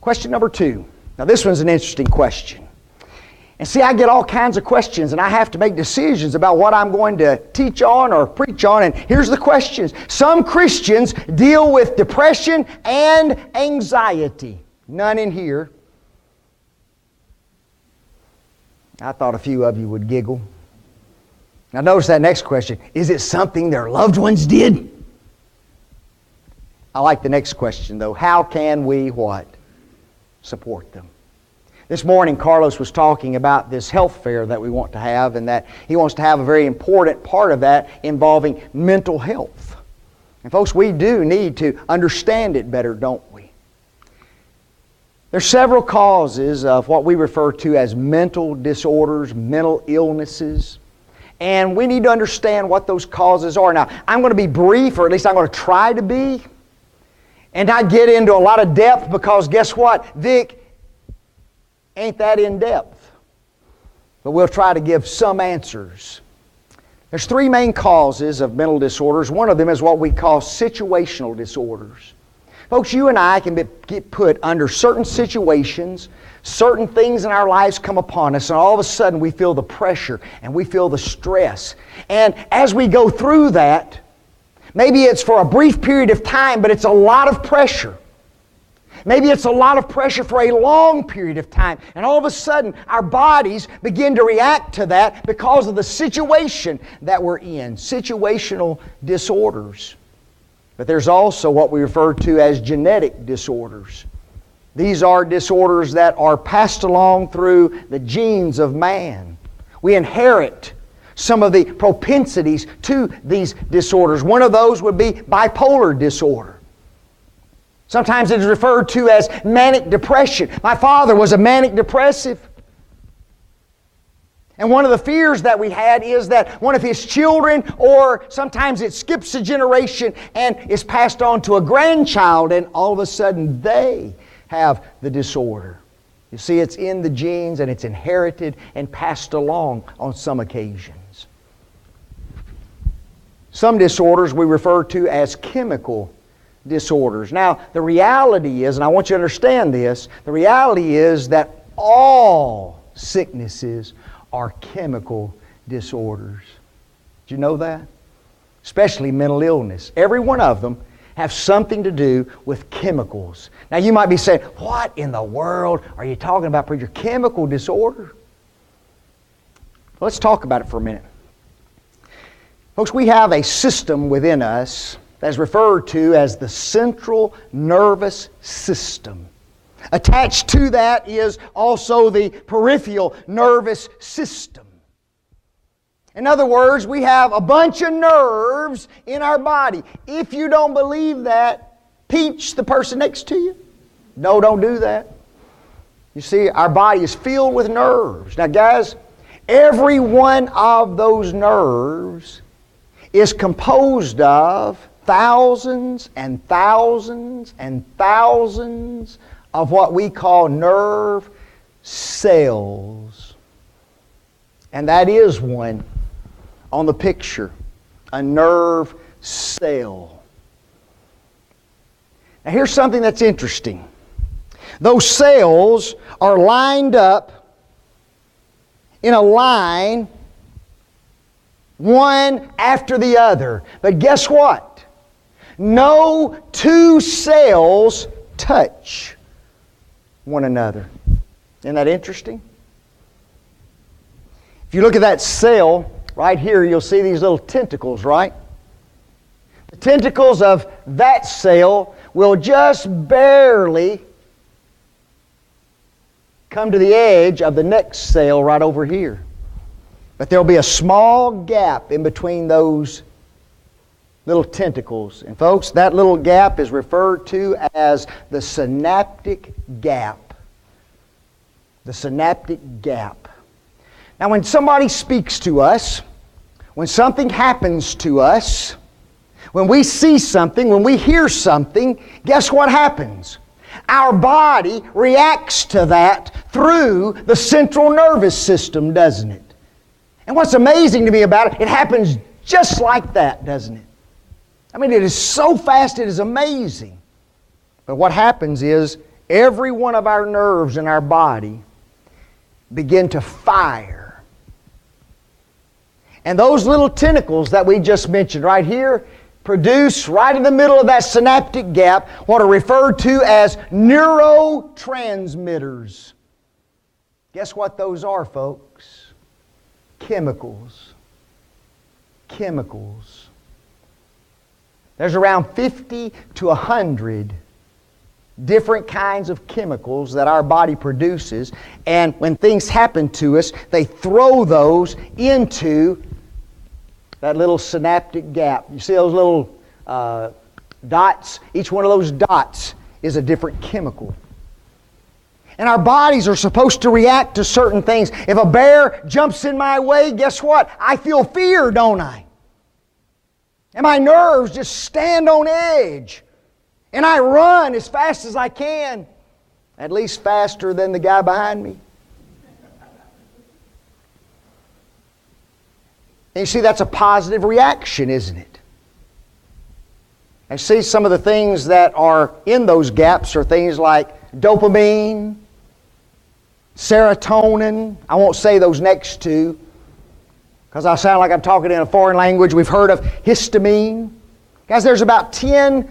Question number 2. Now this one's an interesting question. And see, I get all kinds of questions and I have to make decisions about what I'm going to teach on or preach on. And here's the questions. Some Christians deal with depression and anxiety. None in here. I thought a few of you would giggle. Now notice that next question. Is it something their loved ones did? I like the next question though. How can we what? Support them. This morning, Carlos was talking about this health fair that we want to have, and that he wants to have a very important part of that involving mental health. And folks, we do need to understand it better, don't we? There's several causes of what we refer to as mental disorders, mental illnesses, and we need to understand what those causes are. Now, I'm going to be brief, or at least I'm going to try to be, and not get into a lot of depth because guess what? Vic ain't that in depth. But we'll try to give some answers. There's 3 main causes of mental disorders. One of them is what we call situational disorders. Folks, you and I can get put under certain situations, certain things in our lives come upon us, and all of a sudden we feel the pressure and we feel the stress. And as we go through that, maybe it's for a brief period of time, but it's a lot of pressure. Maybe it's a lot of pressure for a long period of time. And all of a sudden, our bodies begin to react to that because of the situation that we're in. Situational disorders. But there's also what we refer to as genetic disorders. These are disorders that are passed along through the genes of man. We inherit some of the propensities to these disorders. One of those would be bipolar disorder. Sometimes it is referred to as manic depression. My father was a manic depressive. And one of the fears that we had is that one of his children, or sometimes it skips a generation and is passed on to a grandchild, and all of a sudden they have the disorder. You see, it's in the genes and it's inherited and passed along on some occasions. Some disorders we refer to as chemical disorders. Now, the reality is, and I want you to understand this, the reality is that all sicknesses are chemical disorders. Did you know that? Especially mental illness. Every one of them have something to do with chemicals. Now, you might be saying, what in the world are you talking about, preacher? Chemical disorder? Let's talk about it for a minute. Folks, we have a system within us that's referred to as the central nervous system. Attached to that is also the peripheral nervous system. In other words, we have a bunch of nerves in our body. If you don't believe that, peach the person next to you. No, don't do that. You see, our body is filled with nerves. Now guys, every one of those nerves is composed of thousands and thousands and thousands of what we call nerve cells. And that is one on the picture, a nerve cell. Now here's something that's interesting. Those cells are lined up in a line, one after the other. But guess what? No 2 cells touch one another. Isn't that interesting? If you look at that cell right here, you'll see these little tentacles, right? The tentacles of that cell will just barely come to the edge of the next cell right over here. But there'll be a small gap in between those little tentacles. And folks, that little gap is referred to as the synaptic gap. The synaptic gap. Now when somebody speaks to us, when something happens to us, when we see something, when we hear something, guess what happens? Our body reacts to that through the central nervous system, doesn't it? And what's amazing to me about it, it happens just like that, doesn't it? I mean, it is so fast, it is amazing. But what happens is, every one of our nerves in our body begin to fire. And those little tentacles that we just mentioned right here produce right in the middle of that synaptic gap what are referred to as neurotransmitters. Guess what those are, folks? Chemicals. Chemicals. There's around 50 to 100 different kinds of chemicals that our body produces, and when things happen to us, they throw those into that little synaptic gap. You see those little dots? Each one of those dots is a different chemical. And our bodies are supposed to react to certain things. If a bear jumps in my way, guess what? I feel fear, don't I? And my nerves just stand on edge. And I run as fast as I can, at least faster than the guy behind me. And you see, that's a positive reaction, isn't it? And see, some of the things that are in those gaps are things like dopamine, serotonin. I won't say those next two because I sound like I'm talking in a foreign language. We've heard of histamine. Guys, there's about 10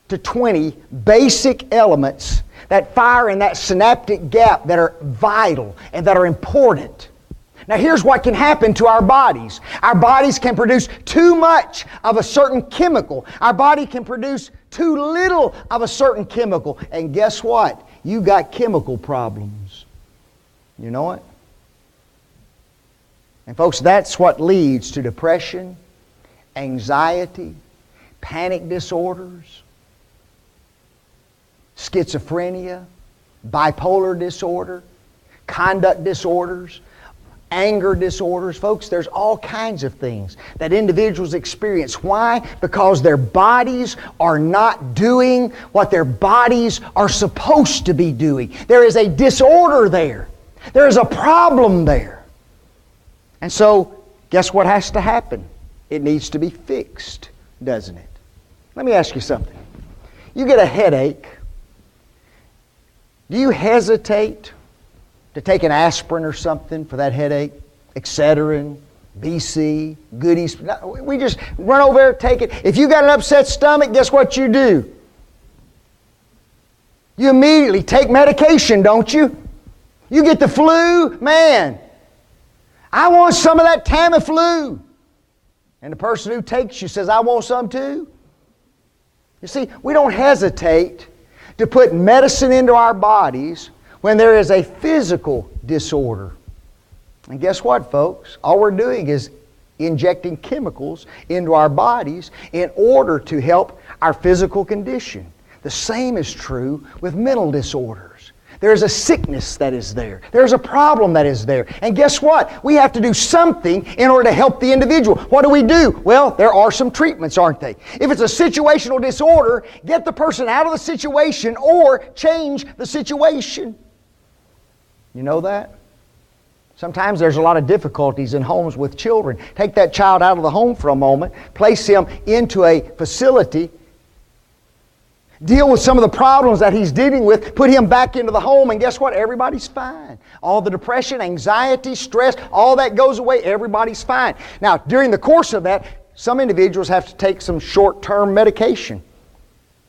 to 20 basic elements that fire in that synaptic gap that are vital and that are important. Now here's what can happen to our bodies. Our bodies can produce too much of a certain chemical. Our body can produce too little of a certain chemical. And guess what? You got chemical problems. You know it? And folks, that's what leads to depression, anxiety, panic disorders, schizophrenia, bipolar disorder, conduct disorders, anger disorders. Folks, there's all kinds of things that individuals experience. Why? Because their bodies are not doing what their bodies are supposed to be doing. There is a disorder there. There is a problem there. And so, guess what has to happen? It needs to be fixed, doesn't it? Let me ask you something. You get a headache. Do you hesitate to take an aspirin or something for that headache? Excedrin, BC, goodies. We just run over there, take it. If you got an upset stomach, guess what you do? You immediately take medication, don't you? You get the flu, man, I want some of that Tamiflu. And the person who takes you says, I want some too. You see, we don't hesitate to put medicine into our bodies when there is a physical disorder. And guess what, folks? All we're doing is injecting chemicals into our bodies in order to help our physical condition. The same is true with mental disorders. There's a sickness that is there. There's a problem that is there. And guess what? We have to do something in order to help the individual. What do? Well, there are some treatments, aren't they? If it's a situational disorder, get the person out of the situation or change the situation. You know that? Sometimes there's a lot of difficulties in homes with children. Take that child out of the home for a moment, place him into a facility, deal with some of the problems that he's dealing with, put him back into the home, and guess what? Everybody's fine. All the depression, anxiety, stress, all that goes away. Everybody's fine. Now, during the course of that, some individuals have to take some short-term medication.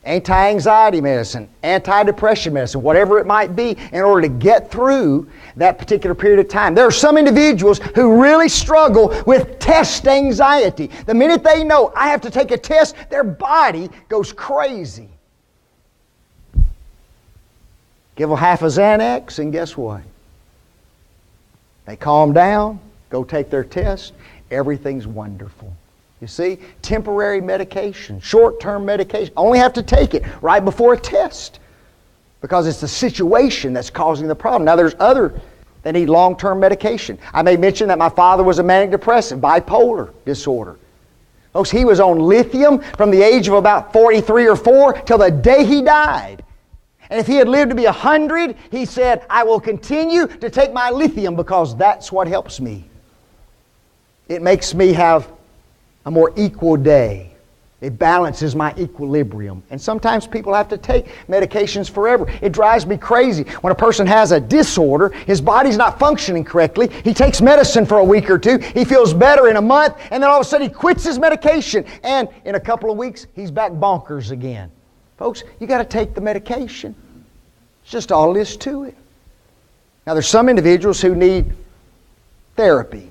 Anti-anxiety medicine, anti-depression medicine, whatever it might be, in order to get through that particular period of time. There are some individuals who really struggle with test anxiety. The minute they know, I have to take a test, their body goes crazy. Give them half a Xanax, and guess what? They calm down, go take their test, everything's wonderful. You see, temporary medication, short-term medication, only have to take it right before a test because it's the situation that's causing the problem. Now there's other that need long-term medication. I may mention that my father was a manic depressive, bipolar disorder. Folks, he was on lithium from the age of about 43 or 4 till the day he died. And if he had lived to be 100, he said, I will continue to take my lithium because that's what helps me. It makes me have a more equal day. It balances my equilibrium. And sometimes people have to take medications forever. It drives me crazy. When a person has a disorder, his body's not functioning correctly, he takes medicine for a week or two, he feels better in a month, and then all of a sudden he quits his medication. And in a couple of weeks, he's back bonkers again. Folks, you got to take the medication. It's just all there is to it. Now, there's some individuals who need therapy.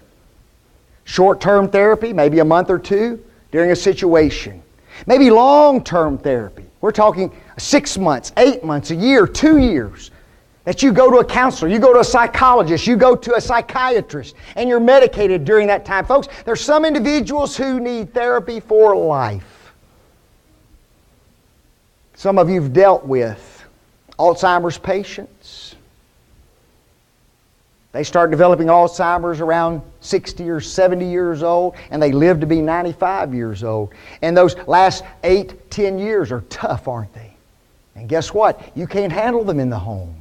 Short-term therapy, maybe a month or two during a situation. Maybe long-term therapy. We're talking 6 months, 8 months, a year, 2 years. That you go to a counselor, you go to a psychologist, you go to a psychiatrist, and you're medicated during that time. Folks, there's some individuals who need therapy for life. Some of you have dealt with Alzheimer's patients. They start developing Alzheimer's around 60 or 70 years old, and they live to be 95 years old. And those last 8, 10 years are tough, aren't they? And guess what? You can't handle them in the home.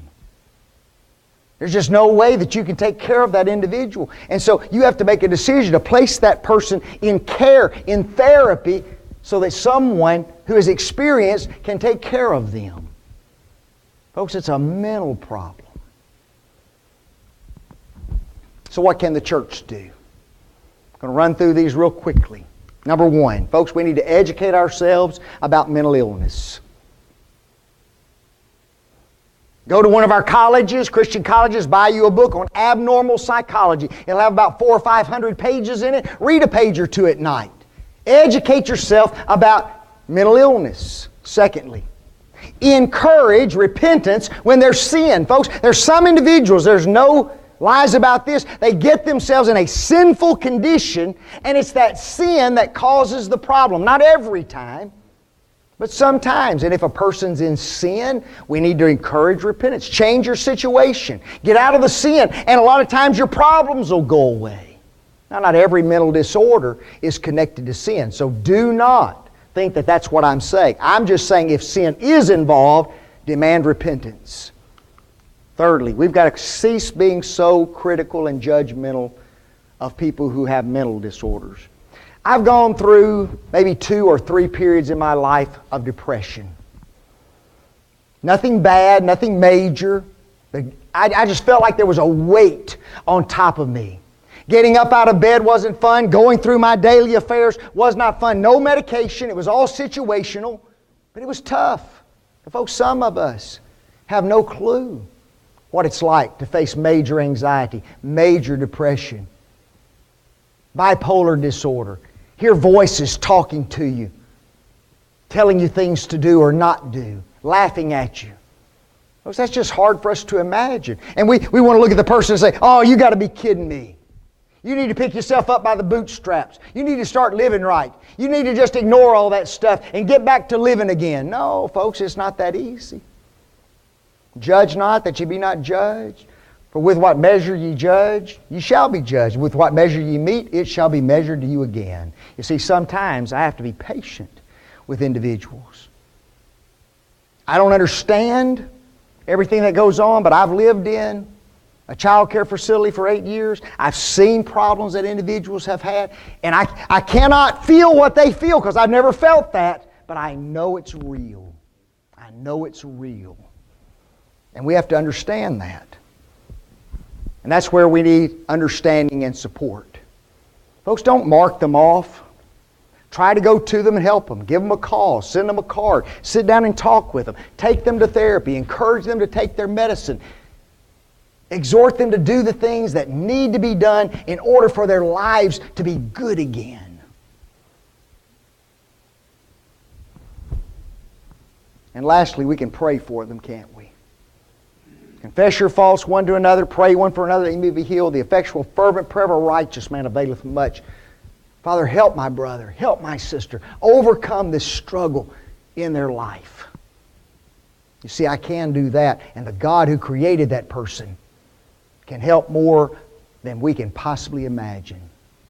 There's just no way that you can take care of that individual. And so you have to make a decision to place that person in care, in therapy, so that someone who is experienced can take care of them. Folks, it's a mental problem. So what can the church do? I'm going to run through these real quickly. Number one, folks, we need to educate ourselves about mental illness. Go to one of our colleges, Christian colleges, buy you a book on abnormal psychology. It'll have about 400 or 500 pages in it. Read a page or two at night. Educate yourself about mental illness. Secondly, encourage repentance when there's sin. Folks, there's some individuals, there's no lies about this. They get themselves in a sinful condition, and it's that sin that causes the problem. Not every time, but sometimes. And if a person's in sin, we need to encourage repentance. Change your situation. Get out of the sin, and a lot of times your problems will go away. Now, not every mental disorder is connected to sin, so do not think that that's what I'm saying. I'm just saying if sin is involved, demand repentance. Thirdly, we've got to cease being so critical and judgmental of people who have mental disorders. I've gone through maybe 2 or 3 periods in my life of depression. Nothing bad, nothing major. I just felt like there was a weight on top of me. Getting up out of bed wasn't fun. Going through my daily affairs was not fun. No medication. It was all situational. But it was tough. And folks, some of us have no clue what it's like to face major anxiety, major depression, bipolar disorder. Hear voices talking to you, telling you things to do or not do, laughing at you. Folks, that's just hard for us to imagine. And we want to look at the person and say, oh, you got to be kidding me. You need to pick yourself up by the bootstraps. You need to start living right. You need to just ignore all that stuff and get back to living again. No, folks, it's not that easy. Judge not that ye be not judged. For with what measure ye judge, ye shall be judged. With what measure ye meet, it shall be measured to you again. You see, sometimes I have to be patient with individuals. I don't understand everything that goes on, but I've lived in a child care facility for 8 years. I've seen problems that individuals have had, and I cannot feel what they feel because I've never felt that, but I know it's real. I know it's real. And we have to understand that. And that's where we need understanding and support. Folks, don't mark them off. Try to go to them and help them. Give them a call. Send them a card. Sit down and talk with them. Take them to therapy. Encourage them to take their medicine. Exhort them to do the things that need to be done in order for their lives to be good again. And lastly, we can pray for them, can't we? Confess your faults one to another, pray one for another that you may be healed. The effectual, fervent prayer of a righteous man availeth much. Father, help my brother, help my sister, overcome this struggle in their life. You see, I can do that, and the God who created that person can help more than we can possibly imagine.